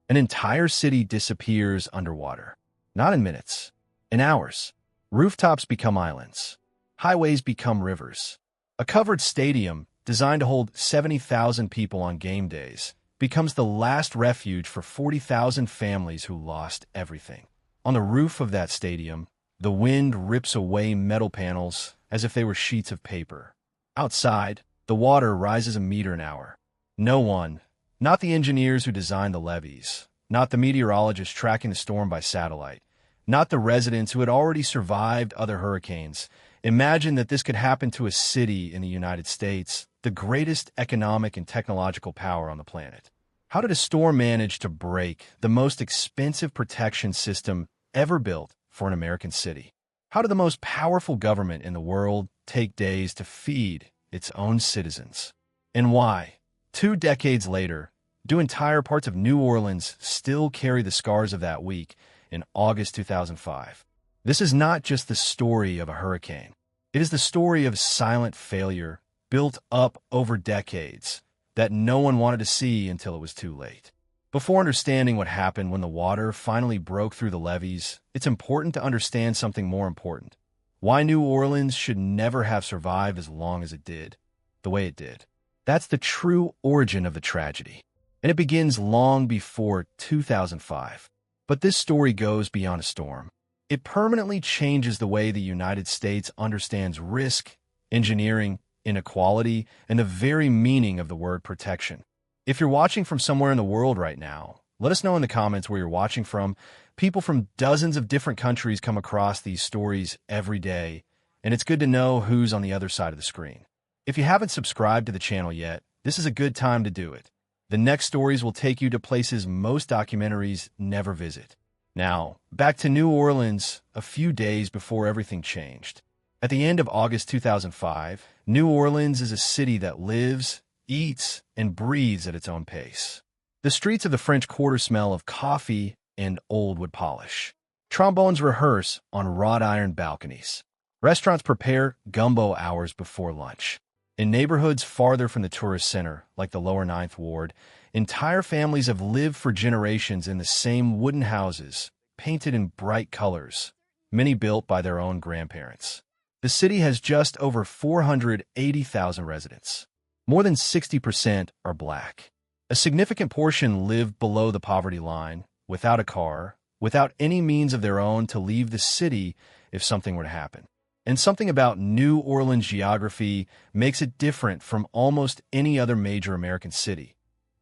An entire city disappears underwater. Not in minutes, in hours. Rooftops become islands. Highways become rivers. A covered stadium, designed to hold 70,000 people on game days, becomes the last refuge for 40,000 families who lost everything. On the roof of that stadium, the wind rips away metal panels as if they were sheets of paper. Outside, the water rises a meter an hour. No one, not the engineers who designed the levees, not the meteorologists tracking the storm by satellite, not the residents who had already survived other hurricanes, imagined that this could happen to a city in the United States, the greatest economic and technological power on the planet. How did a storm manage to break the most expensive protection system ever built for an American city? How did the most powerful government in the world take days to feed its own citizens? And why, 2 decades later, do entire parts of New Orleans still carry the scars of that week in August 2005? This is not just the story of a hurricane. It is the story of silent failure built up over decades that no one wanted to see until it was too late. Before understanding what happened when the water finally broke through the levees, it's important to understand something more important. Why New Orleans should never have survived as long as it did, the way it did. That's the true origin of the tragedy. And it begins long before 2005. But this story goes beyond a storm. It permanently changes the way the United States understands risk, engineering, inequality, and the very meaning of the word protection. If you're watching from somewhere in the world right now, let us know in the comments where you're watching from. People from dozens of different countries come across these stories every day, and it's good to know who's on the other side of the screen. If you haven't subscribed to the channel yet, this is a good time to do it. The next stories will take you to places most documentaries never visit. Now, back to New Orleans a few days before everything changed. At the end of August 2005, New Orleans is a city that lives, eats, and breathes at its own pace. The streets of the French Quarter smell of coffee and old wood polish. Trombones rehearse on wrought iron balconies. Restaurants prepare gumbo hours before lunch. In neighborhoods farther from the tourist center, like the Lower Ninth Ward, entire families have lived for generations in the same wooden houses, painted in bright colors, many built by their own grandparents. The city has just over 480,000 residents. More than 60% are black. A significant portion live below the poverty line, without a car, without any means of their own to leave the city if something were to happen. And something about New Orleans geography makes it different from almost any other major American city.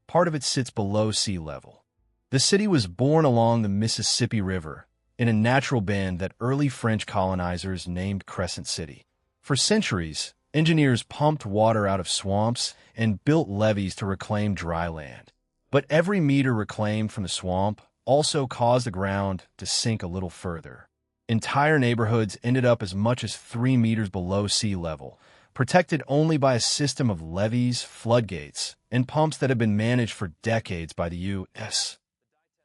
Part of it sits below sea level. The city was born along the Mississippi River, in a natural bend that early French colonizers named Crescent City. For centuries, engineers pumped water out of swamps and built levees to reclaim dry land. But every meter reclaimed from the swamp also caused the ground to sink a little further. Entire neighborhoods ended up as much as 3 meters below sea level, protected only by a system of levees, floodgates, and pumps that had been managed for decades by the U.S.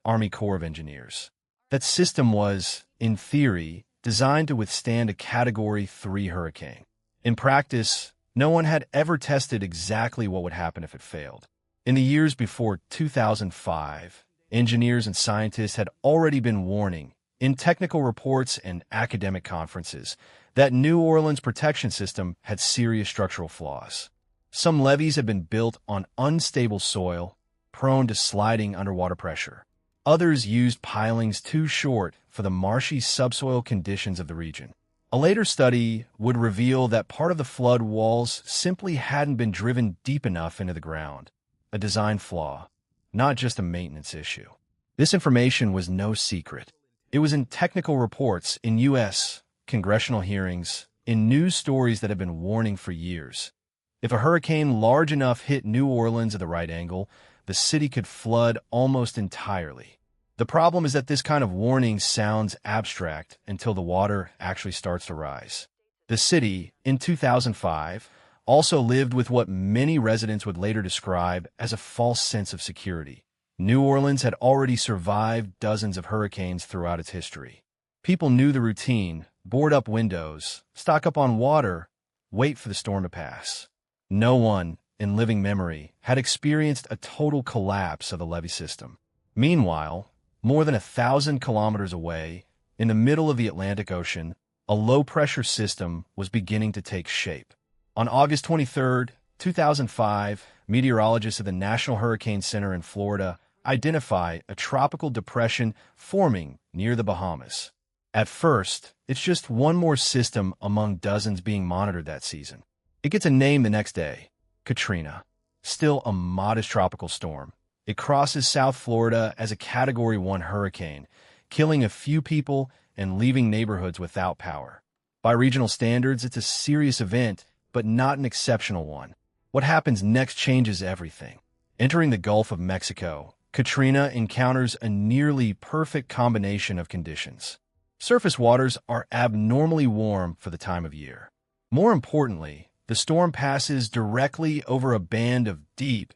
Army Corps of Engineers. That system was, in theory, designed to withstand a Category 3 hurricane. In practice, no one had ever tested exactly what would happen if it failed. In the years before 2005, engineers and scientists had already been warning, in technical reports and academic conferences, that New Orleans' protection system had serious structural flaws. Some levees had been built on unstable soil, prone to sliding underwater pressure. Others used pilings too short for the marshy subsoil conditions of the region. A later study would reveal that part of the flood walls simply hadn't been driven deep enough into the ground, a design flaw, not just a maintenance issue. This information was no secret. It was in technical reports, in U.S. congressional hearings, in news stories that have been warning for years. If a hurricane large enough hit New Orleans at the right angle, the city could flood almost entirely. The problem is that this kind of warning sounds abstract until the water actually starts to rise. The city, in 2005, also lived with what many residents would later describe as a false sense of security. New Orleans had already survived dozens of hurricanes throughout its history. People knew the routine: board up windows, stock up on water, wait for the storm to pass. No one, in living memory, had experienced a total collapse of the levee system. Meanwhile, more than 1,000 kilometers away, in the middle of the Atlantic Ocean, a low-pressure system was beginning to take shape. On August 23, 2005, meteorologists at the National Hurricane Center in Florida identify a tropical depression forming near the Bahamas. At first, it's just one more system among dozens being monitored that season. It gets a name the next day, Katrina. Still a modest tropical storm. It crosses South Florida as a Category 1 hurricane, killing a few people and leaving neighborhoods without power. By regional standards, it's a serious event, but not an exceptional one. What happens next changes everything. Entering the Gulf of Mexico, Katrina encounters a nearly perfect combination of conditions. Surface waters are abnormally warm for the time of year. More importantly, the storm passes directly over a band of deep,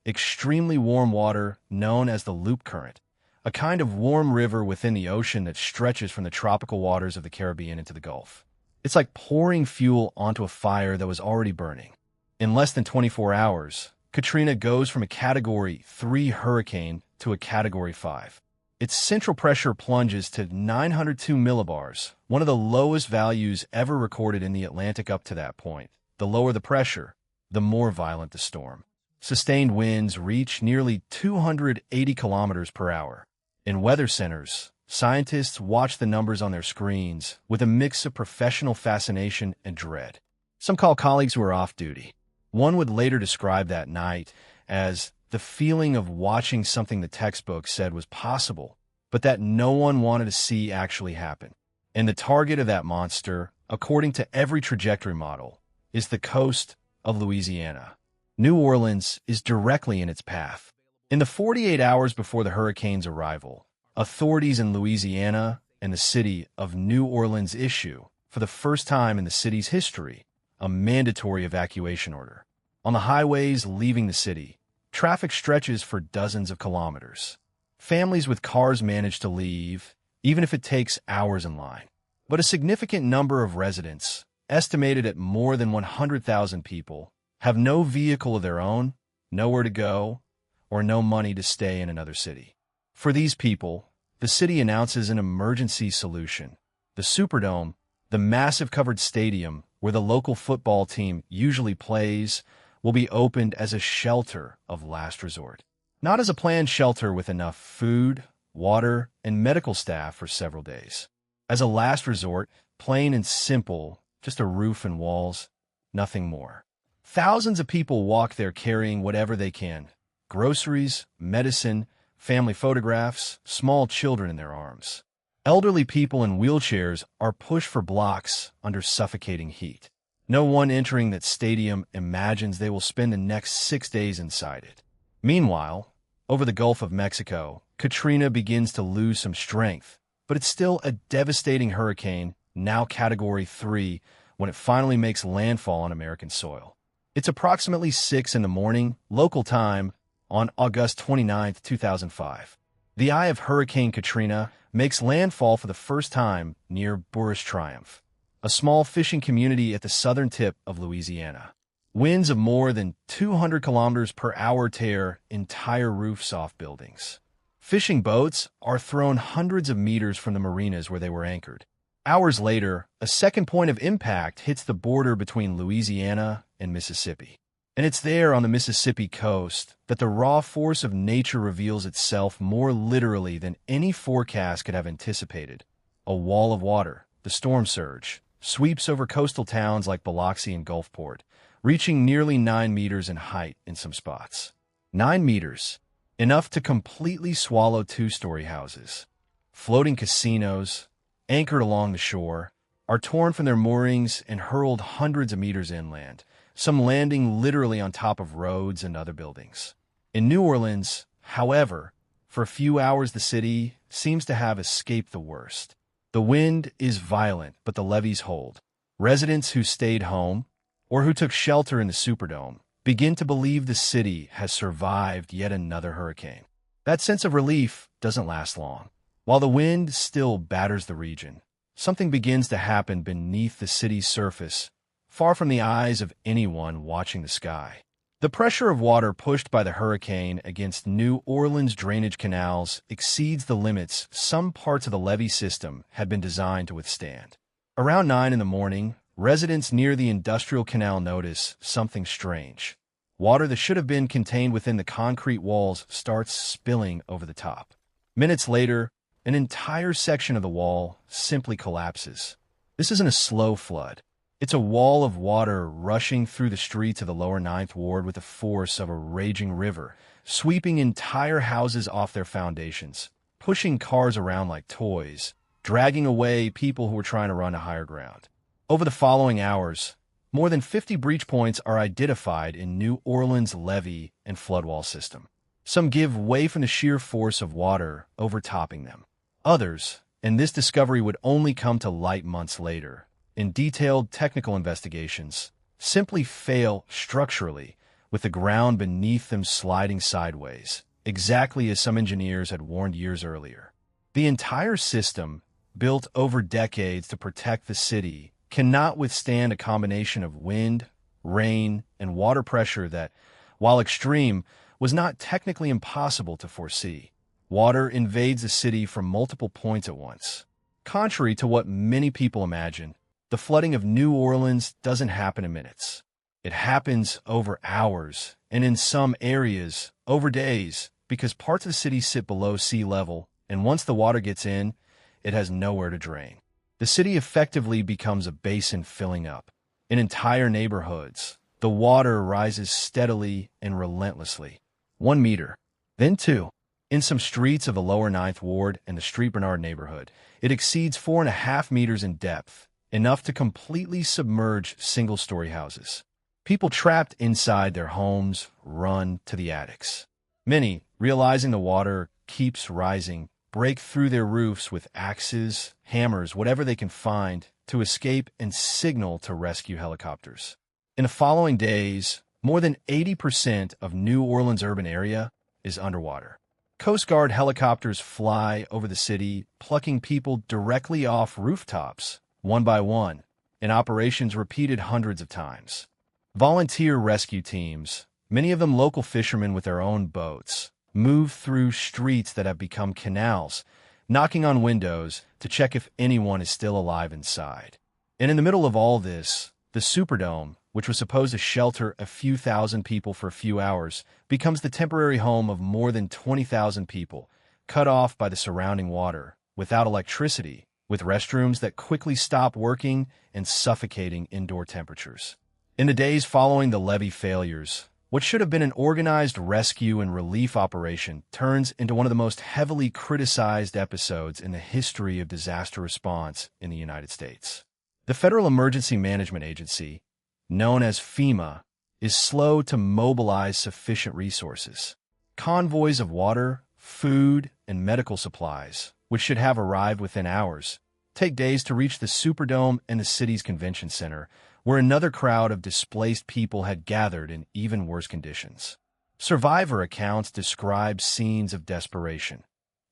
extremely warm water known as the loop current, a kind of warm river within the ocean that stretches from the tropical waters of the Caribbean into the Gulf. It's like pouring fuel onto a fire that was already burning. In less than 24 hours, Katrina goes from a Category 3 hurricane to a Category 5. Its central pressure plunges to 902 millibars, one of the lowest values ever recorded in the Atlantic up to that point. The lower the pressure, the more violent the storm. Sustained winds reach nearly 280 kilometers per hour. In weather centers, scientists watch the numbers on their screens with a mix of professional fascination and dread. Some call colleagues who are off duty. One would later describe that night as the feeling of watching something the textbook said was possible, but that no one wanted to see actually happen. And the target of that monster, according to every trajectory model, is the coast of Louisiana. New Orleans is directly in its path. In the 48 hours before the hurricane's arrival, authorities in Louisiana and the city of New Orleans issue, for the first time in the city's history, a mandatory evacuation order. On the highways leaving the city, traffic stretches for dozens of kilometers. Families with cars manage to leave, even if it takes hours in line. But a significant number of residents, estimated at more than 100,000 people, have no vehicle of their own, nowhere to go, or no money to stay in another city. For these people, the city announces an emergency solution. The Superdome, the massive covered stadium where the local football team usually plays, will be opened as a shelter of last resort. Not as a planned shelter with enough food, water, and medical staff for several days. As a last resort, plain and simple, just a roof and walls, nothing more. Thousands of people walk there carrying whatever they can: groceries, medicine, family photographs, small children in their arms. Elderly people in wheelchairs are pushed for blocks under suffocating heat. No one entering that stadium imagines they will spend the next 6 days inside it. Meanwhile, over the Gulf of Mexico, Katrina begins to lose some strength, but it's still a devastating hurricane, now Category 3, when it finally makes landfall on American soil. It's approximately 6 in the morning, local time, on August 29, 2005. The eye of Hurricane Katrina makes landfall for the first time near Bourges Triumph, a small fishing community at the southern tip of Louisiana. Winds of more than 200 kilometers per hour tear entire roofs off buildings. Fishing boats are thrown hundreds of meters from the marinas where they were anchored. Hours later, a second point of impact hits the border between Louisiana and Mississippi. And it's there on the Mississippi coast that the raw force of nature reveals itself more literally than any forecast could have anticipated. A wall of water, the storm surge, sweeps over coastal towns like Biloxi and Gulfport, reaching nearly 9 meters in height in some spots. 9 meters, enough to completely swallow two-story houses. Floating casinos, anchored along the shore, are torn from their moorings and hurled hundreds of meters inland, some landing literally on top of roads and other buildings. In New Orleans, however, for a few hours the city seems to have escaped the worst. The wind is violent, but the levees hold. Residents who stayed home, or who took shelter in the Superdome, begin to believe the city has survived yet another hurricane. That sense of relief doesn't last long. While the wind still batters the region, something begins to happen beneath the city's surface, far from the eyes of anyone watching the sky. The pressure of water pushed by the hurricane against New Orleans' drainage canals exceeds the limits some parts of the levee system had been designed to withstand. Around 9 in the morning, residents near the industrial canal notice something strange. Water that should have been contained within the concrete walls starts spilling over the top. Minutes later, an entire section of the wall simply collapses. This isn't a slow flood. It's a wall of water rushing through the streets of the lower Ninth Ward with the force of a raging river, sweeping entire houses off their foundations, pushing cars around like toys, dragging away people who were trying to run to higher ground. Over the following hours, more than 50 breach points are identified in New Orleans' levee and floodwall system. Some give way from the sheer force of water overtopping them. Others, and this discovery would only come to light months later, in detailed technical investigations, simply fail structurally, with the ground beneath them sliding sideways, exactly as some engineers had warned years earlier. The entire system, built over decades to protect the city, cannot withstand a combination of wind, rain, and water pressure that, while extreme, was not technically impossible to foresee. Water invades the city from multiple points at once. Contrary to what many people imagine, the flooding of New Orleans doesn't happen in minutes. It happens over hours, and in some areas, over days, because parts of the city sit below sea level, and once the water gets in, it has nowhere to drain. The city effectively becomes a basin filling up. In entire neighborhoods, the water rises steadily and relentlessly. 1 meter, then 2. In some streets of the lower Ninth Ward and the Street Bernard neighborhood, it exceeds 4.5 meters in depth, enough to completely submerge single-story houses. People trapped inside their homes run to the attics. Many, realizing the water keeps rising, break through their roofs with axes, hammers, whatever they can find, to escape and signal to rescue helicopters. In the following days, more than 80% of New Orleans' urban area is underwater. Coast Guard helicopters fly over the city, plucking people directly off rooftops, one by one, in operations repeated hundreds of times. Volunteer rescue teams, many of them local fishermen with their own boats, move through streets that have become canals, knocking on windows to check if anyone is still alive inside. And in the middle of all this, the Superdome, which was supposed to shelter a few thousand people for a few hours, becomes the temporary home of more than 20,000 people, cut off by the surrounding water, without electricity, with restrooms that quickly stop working and suffocating indoor temperatures. In the days following the levee failures, what should have been an organized rescue and relief operation turns into one of the most heavily criticized episodes in the history of disaster response in the United States. The Federal Emergency Management Agency, known as FEMA, is slow to mobilize sufficient resources. Convoys of water, food, and medical supplies, which should have arrived within hours, take days to reach the Superdome and the city's convention center, where another crowd of displaced people had gathered in even worse conditions. Survivor accounts describe scenes of desperation.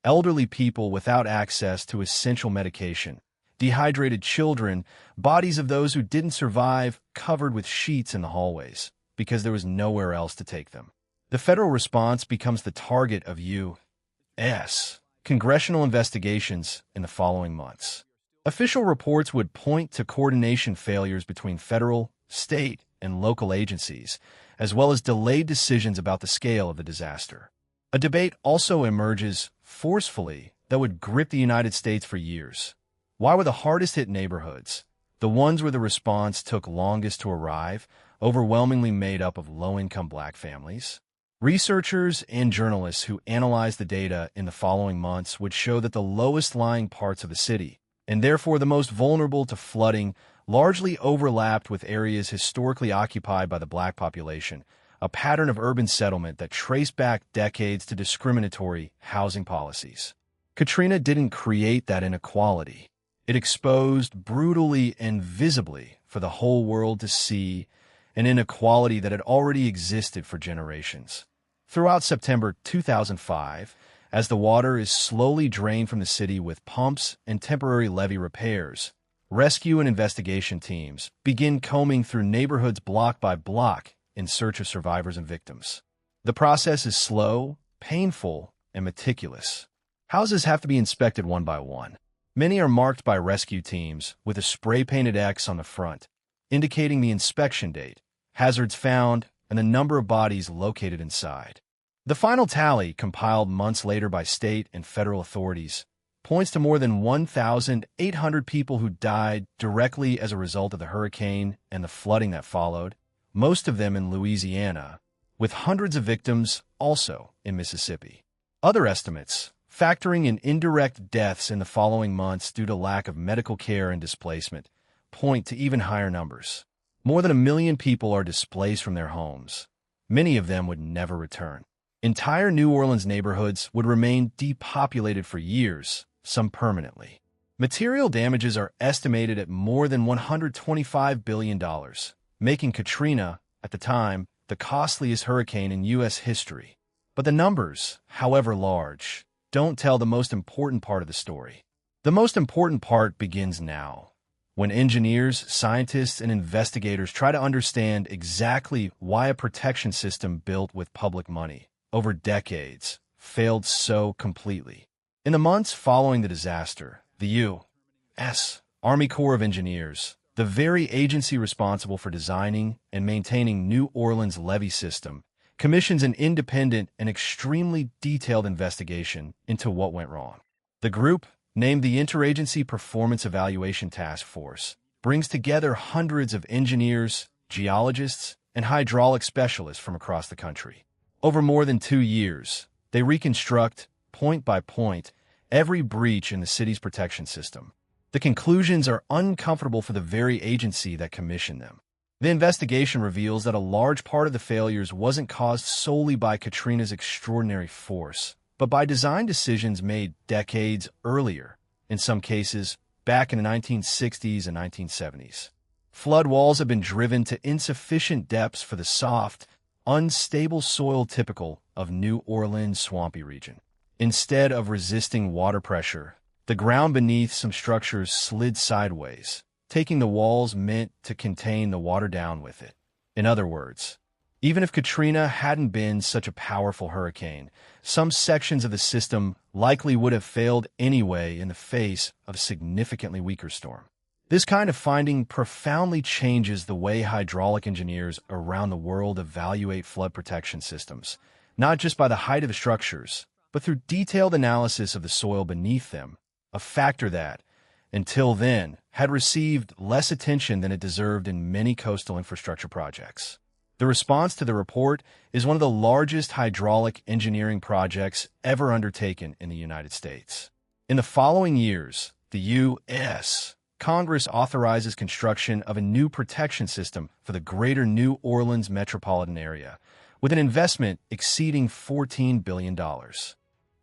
Elderly people without access to essential medication, dehydrated children, bodies of those who didn't survive covered with sheets in the hallways, because there was nowhere else to take them. The federal response becomes the target of U.S. congressional investigations in the following months. Official reports would point to coordination failures between federal, state, and local agencies, as well as delayed decisions about the scale of the disaster. A debate also emerges forcefully that would grip the United States for years. Why were the hardest-hit neighborhoods, the ones where the response took longest to arrive, overwhelmingly made up of low-income black families? Researchers and journalists who analyzed the data in the following months would show that the lowest-lying parts of the city, and therefore the most vulnerable to flooding, largely overlapped with areas historically occupied by the black population, a pattern of urban settlement that traced back decades to discriminatory housing policies. Katrina didn't create that inequality. It exposed brutally and visibly for the whole world to see an inequality that had already existed for generations. Throughout September 2005, as the water is slowly drained from the city with pumps and temporary levee repairs, rescue and investigation teams begin combing through neighborhoods block by block in search of survivors and victims. The process is slow, painful, and meticulous. Houses have to be inspected one by one. Many are marked by rescue teams with a spray-painted X on the front, indicating the inspection date, hazards found, and the number of bodies located inside. The final tally, compiled months later by state and federal authorities, points to more than 1,800 people who died directly as a result of the hurricane and the flooding that followed, most of them in Louisiana, with hundreds of victims also in Mississippi. Other estimates, factoring in indirect deaths in the following months due to lack of medical care and displacement, point to even higher numbers. More than 1 million people are displaced from their homes. Many of them would never return. Entire New Orleans neighborhoods would remain depopulated for years, some permanently. Material damages are estimated at more than $125 billion, making Katrina, at the time, the costliest hurricane in U.S. history. But the numbers, however large, don't tell the most important part of the story. The most important part begins now, when engineers, scientists, and investigators try to understand exactly why a protection system built with public money over decades failed so completely. In the months following the disaster, the U.S. Army Corps of Engineers, the very agency responsible for designing and maintaining New Orleans' levee system, commissions an independent and extremely detailed investigation into what went wrong. The group, named the Interagency Performance Evaluation Task Force, brings together hundreds of engineers, geologists, and hydraulic specialists from across the country. Over more than 2 years, they reconstruct, point by point, every breach in the city's protection system. The conclusions are uncomfortable for the very agency that commissioned them. The investigation reveals that a large part of the failures wasn't caused solely by Katrina's extraordinary force, but by design decisions made decades earlier, in some cases back in the 1960s and 1970s. Flood walls have been driven to insufficient depths for the soft, unstable soil typical of New Orleans' swampy region. Instead of resisting water pressure, the ground beneath some structures slid sideways, taking the walls meant to contain the water down with it. In other words, even if Katrina hadn't been such a powerful hurricane, some sections of the system likely would have failed anyway in the face of a significantly weaker storm. This kind of finding profoundly changes the way hydraulic engineers around the world evaluate flood protection systems, not just by the height of the structures, but through detailed analysis of the soil beneath them, a factor that, until then, had received less attention than it deserved in many coastal infrastructure projects. The response to the report is one of the largest hydraulic engineering projects ever undertaken in the United States. In the following years, the U.S. Congress authorizes construction of a new protection system for the greater New Orleans metropolitan area, with an investment exceeding $14 billion.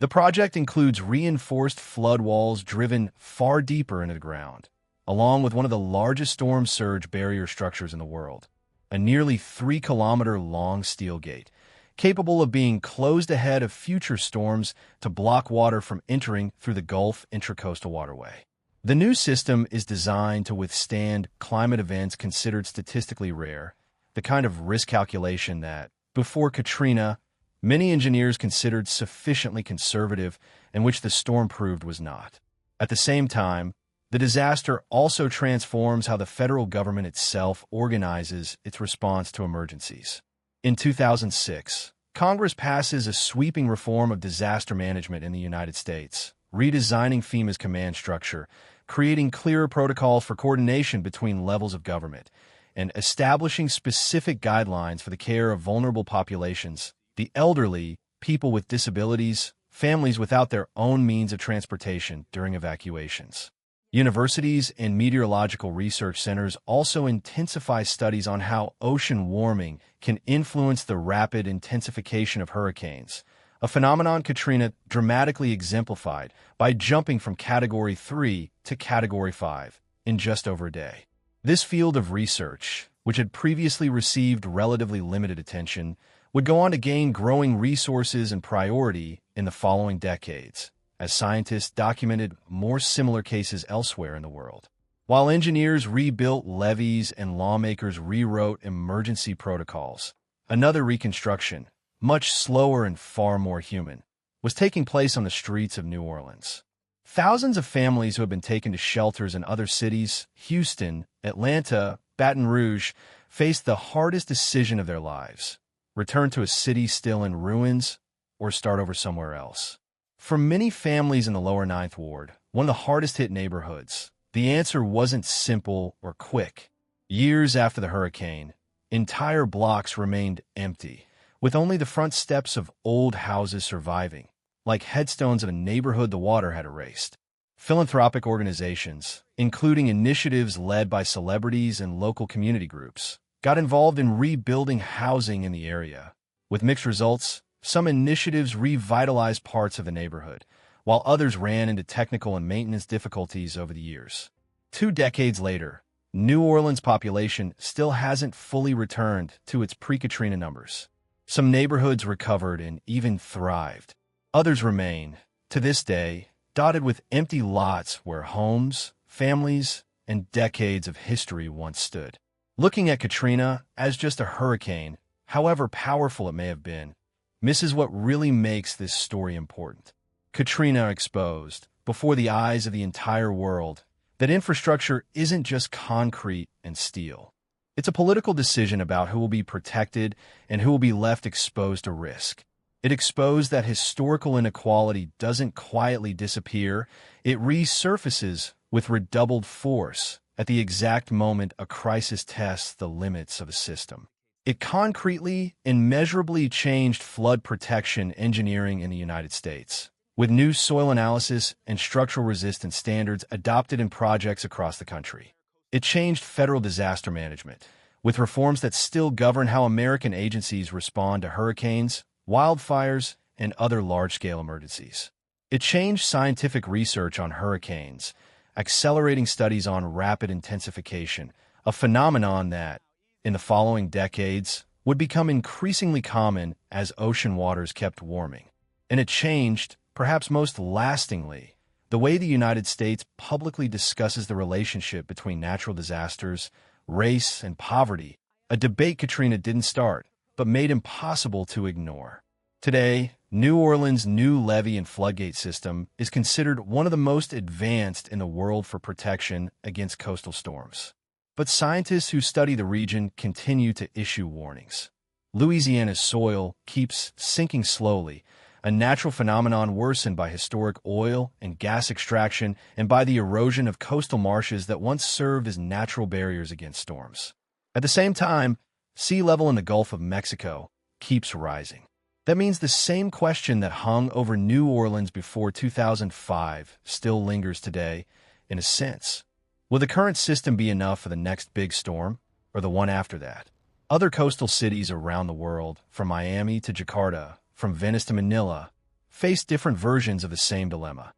The project includes reinforced flood walls driven far deeper into the ground, along with one of the largest storm surge barrier structures in the world, a nearly 3-kilometer-long steel gate, capable of being closed ahead of future storms to block water from entering through the Gulf Intracoastal Waterway. The new system is designed to withstand climate events considered statistically rare, the kind of risk calculation that, before Katrina, many engineers considered sufficiently conservative and which the storm proved was not. At the same time, the disaster also transforms how the federal government itself organizes its response to emergencies. In 2006, Congress passes a sweeping reform of disaster management in the United States, redesigning FEMA's command structure, creating clearer protocols for coordination between levels of government, and establishing specific guidelines for the care of vulnerable populations, the elderly, people with disabilities, families without their own means of transportation during evacuations. Universities and meteorological research centers also intensify studies on how ocean warming can influence the rapid intensification of hurricanes, a phenomenon Katrina dramatically exemplified by jumping from Category 3 to Category 5 in just over a day. This field of research, which had previously received relatively limited attention, would go on to gain growing resources and priority in the following decades, as scientists documented more similar cases elsewhere in the world. While engineers rebuilt levees and lawmakers rewrote emergency protocols, Another reconstruction, much slower and far more human, was taking place on the streets of New Orleans. Thousands of families who had been taken to shelters in other cities, Houston, Atlanta, Baton Rouge, faced the hardest decision of their lives: return to a city still in ruins or start over somewhere else. For many families in the lower Ninth Ward, one of the hardest-hit neighborhoods, the answer wasn't simple or quick. Years after the hurricane, entire blocks remained empty, with only the front steps of old houses surviving, like headstones of a neighborhood the water had erased. Philanthropic organizations, including initiatives led by celebrities and local community groups, got involved in rebuilding housing in the area. With mixed results, some initiatives revitalized parts of the neighborhood, while others ran into technical and maintenance difficulties over the years. 2 decades later, New Orleans' population still hasn't fully returned to its pre-Katrina numbers. Some neighborhoods recovered and even thrived. Others remain, to this day, dotted with empty lots where homes, families, and decades of history once stood. Looking at Katrina as just a hurricane, however powerful it may have been, misses what really makes this story important. Katrina exposed, before the eyes of the entire world, that infrastructure isn't just concrete and steel. It's a political decision about who will be protected and who will be left exposed to risk. It exposed that historical inequality doesn't quietly disappear, it resurfaces with redoubled force at the exact moment a crisis tests the limits of a system. It concretely and measurably changed flood protection engineering in the United States, with new soil analysis and structural resistance standards adopted in projects across the country. It changed federal disaster management, with reforms that still govern how American agencies respond to hurricanes, wildfires, and other large-scale emergencies. It changed scientific research on hurricanes, accelerating studies on rapid intensification, a phenomenon that, in the following decades, would become increasingly common as ocean waters kept warming. And it changed, perhaps most lastingly, the way the United States publicly discusses the relationship between natural disasters, race, and poverty, a debate Katrina didn't start, but made impossible to ignore. Today, New Orleans' new levee and floodgate system is considered one of the most advanced in the world for protection against coastal storms. But scientists who study the region continue to issue warnings. Louisiana's soil keeps sinking slowly, a natural phenomenon worsened by historic oil and gas extraction and by the erosion of coastal marshes that once served as natural barriers against storms. At the same time, sea level in the Gulf of Mexico keeps rising. That means the same question that hung over New Orleans before 2005 still lingers today, in a sense. Will the current system be enough for the next big storm, or the one after that? Other coastal cities around the world, from Miami to Jakarta, from Venice to Manila, face different versions of the same dilemma.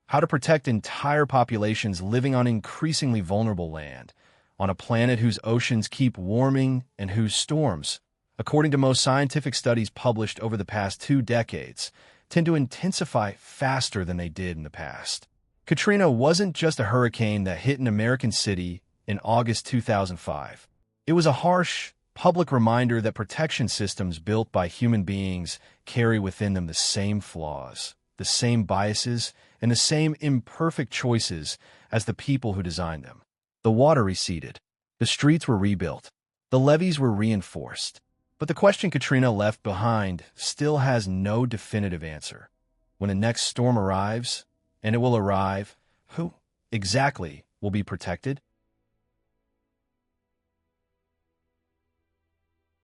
How to protect entire populations living on increasingly vulnerable land, on a planet whose oceans keep warming and whose storms, according to most scientific studies published over the past 2 decades, tend to intensify faster than they did in the past. Katrina wasn't just a hurricane that hit an American city in August 2005. It was a harsh, public reminder that protection systems built by human beings carry within them the same flaws, the same biases, and the same imperfect choices as the people who designed them. The water receded. The streets were rebuilt. The levees were reinforced. But the question Katrina left behind still has no definitive answer. When the next storm arrives, and it will arrive, who exactly will be protected?